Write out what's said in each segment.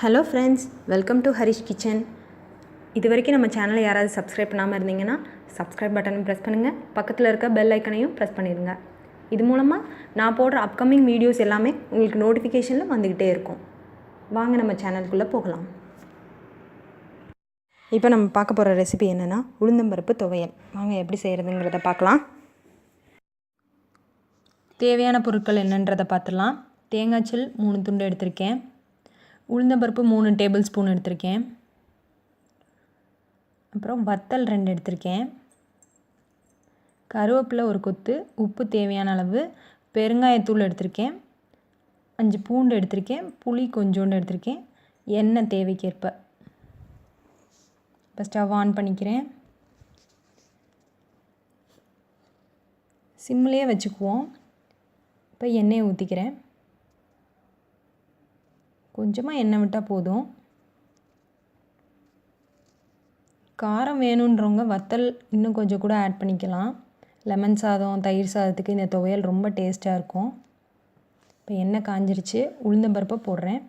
Hello friends, welcome to Harish kitchen. இது வரைக்கும் நம்ம சேனலை யாராவது சப்ஸ்கிரைப் பண்ணாமல் இருந்தீங்கன்னா சப்ஸ்கிரைப் பட்டனை ப்ரெஸ் பண்ணுங்கள். பக்கத்தில் இருக்க பெல் ஐக்கனையும் ப்ரெஸ் பண்ணிடுங்க. இது மூலமாக நான் போடுற அப்கமிங் வீடியோஸ் எல்லாமே உங்களுக்கு நோட்டிஃபிகேஷனில் வந்துக்கிட்டே இருக்கும். வாங்க நம்ம சேனலுக்குள்ளே போகலாம். இப்போ நம்ம பார்க்க போகிற ரெசிபி என்னென்னா உளுந்தம்பருப்பு துவையல். வாங்க எப்படி செய்கிறதுங்கிறத பார்க்கலாம். தேவையான பொருட்கள் என்னன்றதை பார்த்துடலாம். தேங்காய் சில் 3 துண்டு எடுத்திருக்கேன். உளுந்தம்பருப்பு 3 டேபிள் ஸ்பூன் எடுத்திருக்கேன். அப்புறம் வத்தல் 2 எடுத்திருக்கேன். கருவேப்பிலை ஒரு கொத்து, உப்பு தேவையான அளவு, பெருங்காயத்தூள் எடுத்திருக்கேன், 5 பூண்டு எடுத்திருக்கேன், புளி கொஞ்சோண்டு எடுத்திருக்கேன், எண்ணெய் தேவைக்கேற்ப. இப்போ ஸ்டவ் ஆன் பண்ணிக்கிறேன். சிம்லேயே வச்சுக்குவோம். இப்போ எண்ணெயை ஊற்றிக்கிறேன். கொஞ்சமாக எண்ணெய் விட்டால் போதும். காரம் வேணுன்றவங்க வத்தல் இன்னும் கொஞ்சம் கூட ஆட் பண்ணிக்கலாம். லெமன் சாதம், தயிர் சாதத்துக்கு இந்த துவையல் ரொம்ப டேஸ்ட்டாக இருக்கும். இப்போ எண்ணெய் காஞ்சிருச்சு. உளுந்தம்பருப்பை போடுறேன்.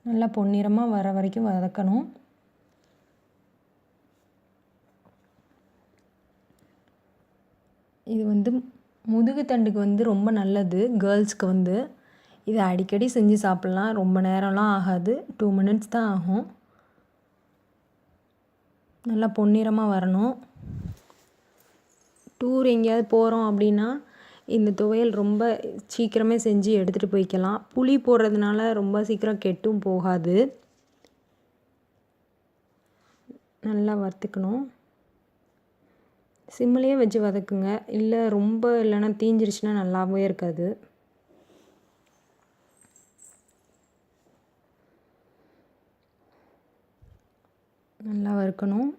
நல்லா பொன்னிறமாக வர வரைக்கும் வதக்கணும். இது முதுகு தண்டுக்கு ரொம்ப நல்லது. கேர்ள்ஸ்க்கு இதை அடிக்கடி செஞ்சு சாப்பிட்லாம். ரொம்ப நேரம்லாம் ஆகாது, 2 மினிட்ஸ் தான் ஆகும். நல்லா பொன்னிறமாக வரணும். டூர் எங்கேயாவது போகிறோம் அப்படின்னா இந்த துவையல் ரொம்ப சீக்கிரமே செஞ்சு எடுத்துகிட்டு போய்க்கலாம். புளி போடுறதுனால ரொம்ப சீக்கிரம் கெட்டும் போகாது. நல்லா வறுத்துக்கணும். சிம்மிலேயே வச்சு வதக்குங்க. இல்லைன்னா தீஞ்சிருச்சுன்னா நல்லாவே இருக்காது. நல்லா வறுக்கணும்.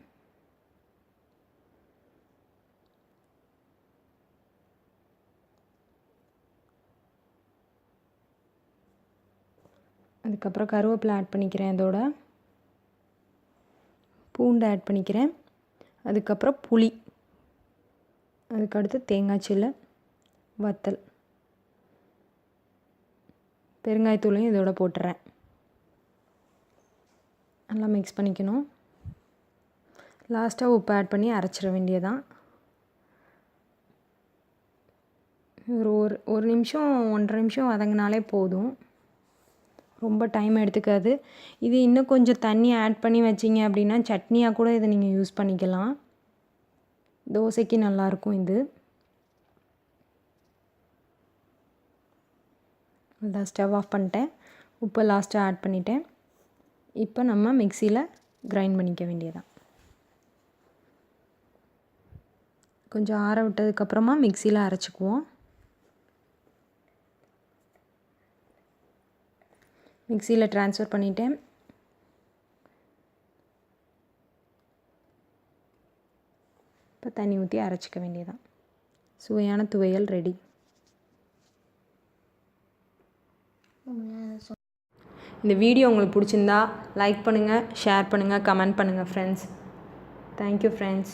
அதுக்கப்புறம் கருவேப்பிலை ஆட் பண்ணிக்கிறேன். அதோட பூண்டு ஆட் பண்ணிக்கிறேன். அதுக்கப்புறம் புளி, அதுக்கடுத்து தேங்காய் சில்லு, வத்தல், பெருங்காயத்தூளையும் இதோட போட்டுறேன். நல்லா மிக்ஸ் பண்ணிக்கணும். லாஸ்ட்டாக உப்பு ஆட் பண்ணி அரைச்சிட வேண்டியதான். ஒரு நிமிஷம் 1.5 நிமிஷம் வதங்கினாலே போதும். ரொம்ப டைம் எடுத்துக்காது. இது இன்னும் கொஞ்சம் தண்ணி ஆட் பண்ணி வச்சிங்க அப்படின்னா சட்னியாக கூட இதை நீங்கள் யூஸ் பண்ணிக்கலாம். தோசைக்கு நல்லாயிருக்கும் இது. அதான் ஸ்டவ் ஆஃப் பண்ணிட்டேன். உப்பை லாஸ்ட்டாக ஆட் பண்ணிட்டேன். இப்போ நம்ம மிக்சியில் கிரைண்ட் பண்ணிக்க வேண்டியதான். கொஞ்சம் ஆற விட்டதுக்கப்புறமா மிக்சியில் அரைச்சிக்குவோம். மிக்சியில் ட்ரான்ஸ்ஃபர் பண்ணிட்டேன். இப்போ தண்ணி ஊற்றி அரைச்சிக்க வேண்டியதான். சுவையான துவையல் ரெடி. இந்த வீடியோ உங்களுக்கு பிடிச்சிருந்தா லைக் பண்ணுங்கள், ஷேர் பண்ணுங்கள், கமெண்ட் பண்ணுங்கள் ஃப்ரெண்ட்ஸ். Thank you friends.